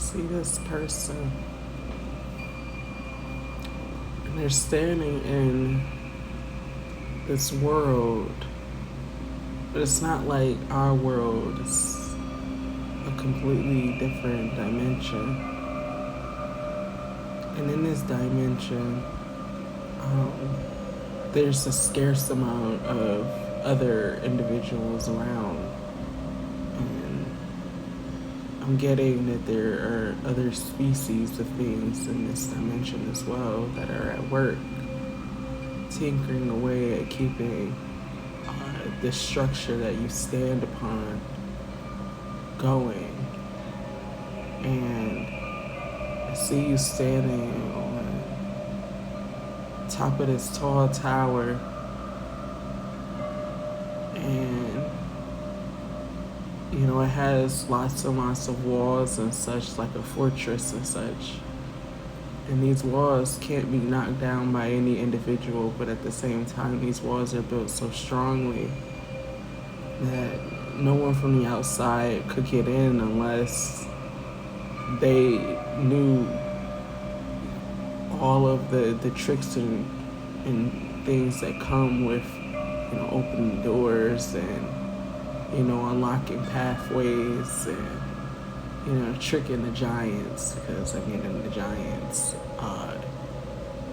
See this person, and they're standing in this world, but it's not like our world. It's a completely different dimension. And in this dimension, there's a scarce amount of other individuals around. And I'm getting that there are other species of things in this dimension as well that are at work, tinkering away at keeping the structure that you stand upon going. And I see you standing on top of this tall tower, and it has lots and lots of walls and such, like a fortress and such. And these walls can't be knocked down by any individual, but at the same time, these walls are built so strongly that no one from the outside could get in unless they knew all of the tricks and things that come with, opening doors and, unlocking pathways and, tricking the giants, because the giants,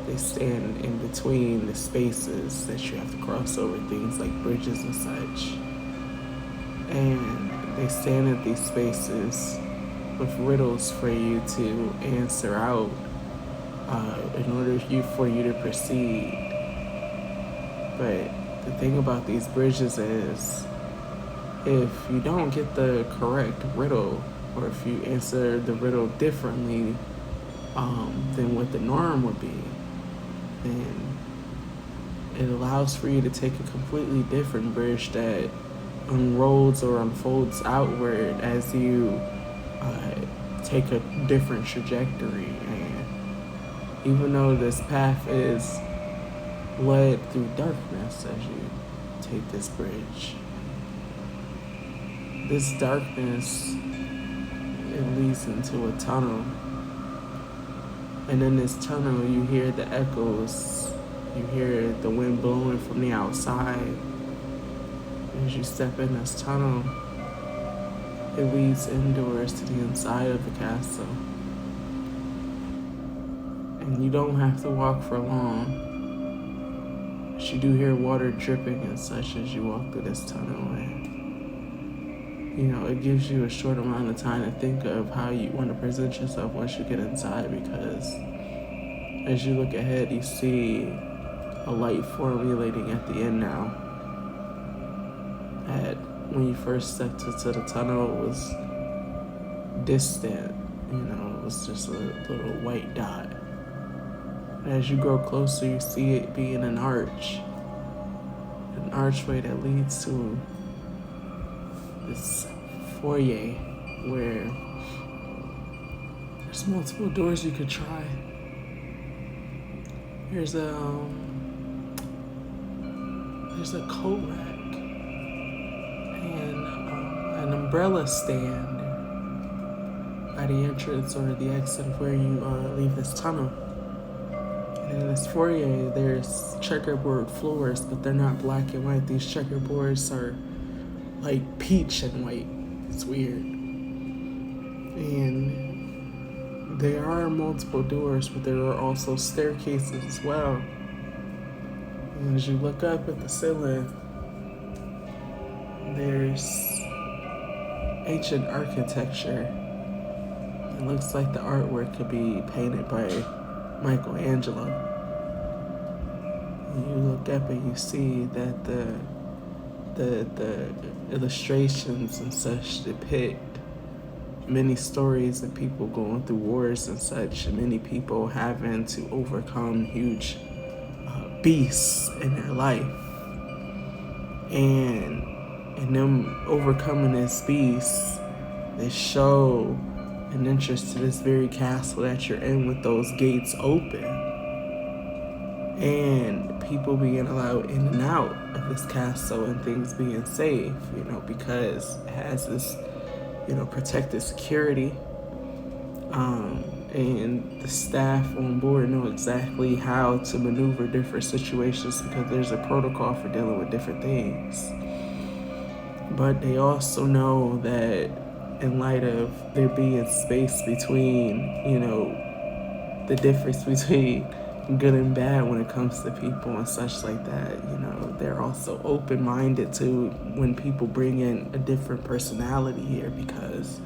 they stand in between the spaces that you have to cross over, things like bridges and such. And they stand at these spaces with riddles for you to answer out in order for you to proceed. But the thing about these bridges is, if you don't get the correct riddle, or if you answer the riddle differently than what the norm would be, then it allows for you to take a completely different bridge that unrolls or unfolds outward as you take a different trajectory. And even though this path is led through darkness as you take this bridge, this darkness, it leads into a tunnel. And in this tunnel, you hear the echoes, you hear the wind blowing from the outside. As you step in this tunnel, it leads indoors to the inside of the castle. And you don't have to walk for long. But you do hear water dripping and such as you walk through this tunnel. And, it gives you a short amount of time to think of how you want to present yourself once you get inside, because as you look ahead, you see a light formulating at the end now. When you first stepped into the tunnel, it was distant, it was just a little white dot. And as you grow closer, you see it being an archway that leads to this foyer where there's multiple doors you could try. There's a coat rack and an umbrella stand by the entrance or the exit of where you leave this tunnel. And in this foyer, there's checkerboard floors, but they're not black and white. These checkerboards are like peach and white. It's weird. And there are multiple doors, but there are also staircases as well. And as you look up at the ceiling, there's ancient architecture. It looks like the artwork could be painted by Michelangelo. And you look up and you see that the illustrations and such depict many stories of people going through wars and such, and many people having to overcome huge beasts in their life. And in them overcoming this beast, they show an interest to this very castle that you're in with those gates open. And people being allowed in and out of this castle and things being safe, because it has this, protected security. And the staff on board know exactly how to maneuver different situations because there's a protocol for dealing with different things. But they also know that in light of there being space between, the difference between good and bad when it comes to people and such like that, they're also open-minded to when people bring in a different personality here because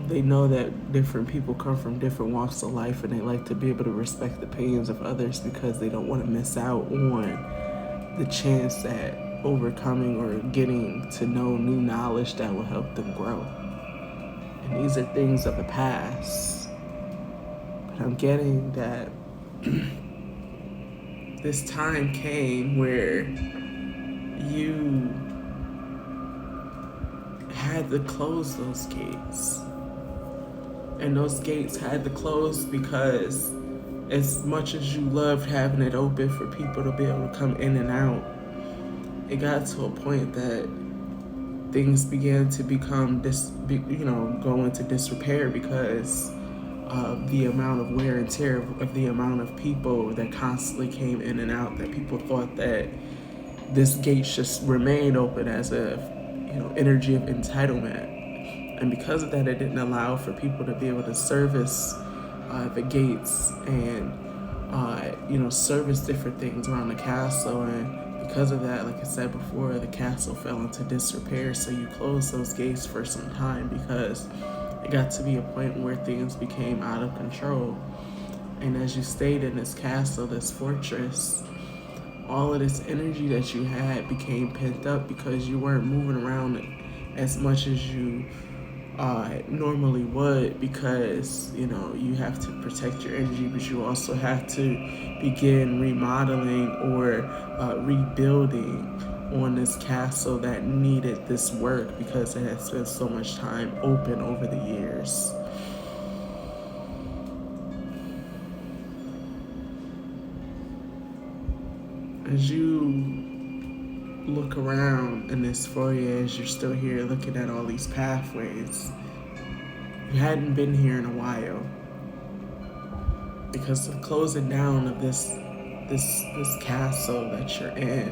they know that different people come from different walks of life and they like to be able to respect the opinions of others because they don't want to miss out on the chance at overcoming or getting to know new knowledge that will help them grow. And these are things of the past. But I'm getting that this time came where you had to close those gates. And those gates had to close because as much as you loved having it open for people to be able to come in and out, it got to a point that things began to become go into disrepair because of the amount of wear and tear of the amount of people that constantly came in and out, that people thought that this gate just remained open as a energy of entitlement. And because of that, it didn't allow for people to be able to service the gates and service different things around the castle. And because of that, like I said before, the castle fell into disrepair. So you closed those gates for some time because it got to be a point where things became out of control. And as you stayed in this castle, this fortress, all of this energy that you had became pent up because you weren't moving around as much as you normally would because, you have to protect your energy, but you also have to begin remodeling or rebuilding on this castle that needed this work because it had spent so much time open over the years. As you look around in this foyer, as you're still here looking at all these pathways, you hadn't been here in a while because the closing down of this castle that you're in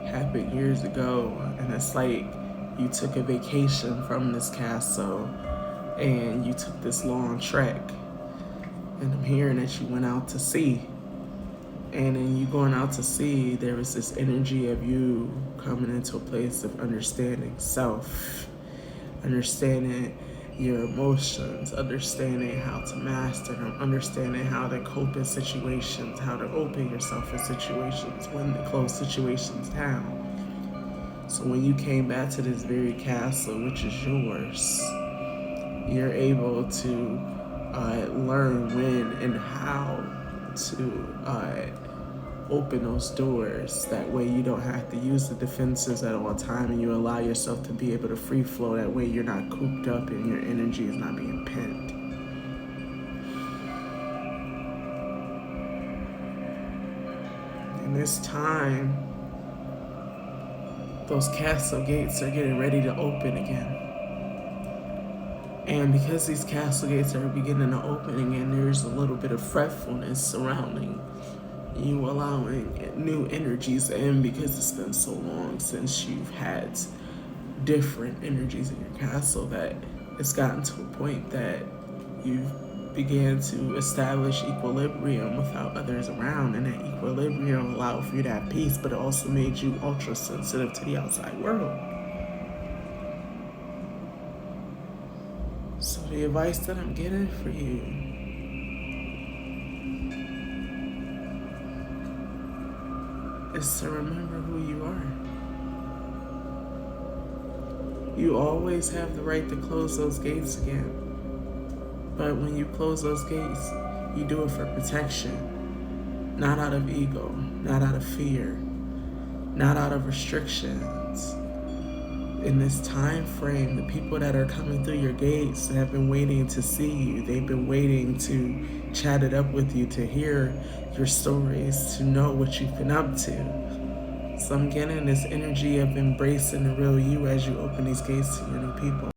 happened years ago, and it's like you took a vacation from this castle and you took this long trek, and I'm hearing that you went out to sea. And in you going out to sea, there was this energy of you coming into a place of understanding self, understanding your emotions, understanding how to master them, understanding how to cope in situations, how to open yourself in situations, when to close situations down. So when you came back to this very castle, which is yours, you're able to learn when and how to open those doors. That way you don't have to use the defenses at all time and you allow yourself to be able to free flow. That way you're not cooped up and your energy is not being pent. And this time, those castle gates are getting ready to open again. And because these castle gates are beginning to open again, there's a little bit of fretfulness surrounding you allowing new energies in because it's been so long since you've had different energies in your castle that it's gotten to a point that you've began to establish equilibrium without others around, and that equilibrium allowed for you to have peace, but it also made you ultra sensitive to the outside world. So the advice that I'm getting for you is to remember who you are. You always have the right to close those gates again. But when you close those gates, you do it for protection, not out of ego, not out of fear, not out of restrictions. In this time frame, the people that are coming through your gates have been waiting to see you. They've been waiting to chat it up with you, to hear your stories, to know what you've been up to. So I'm getting this energy of embracing the real you as you open these gates to your new people.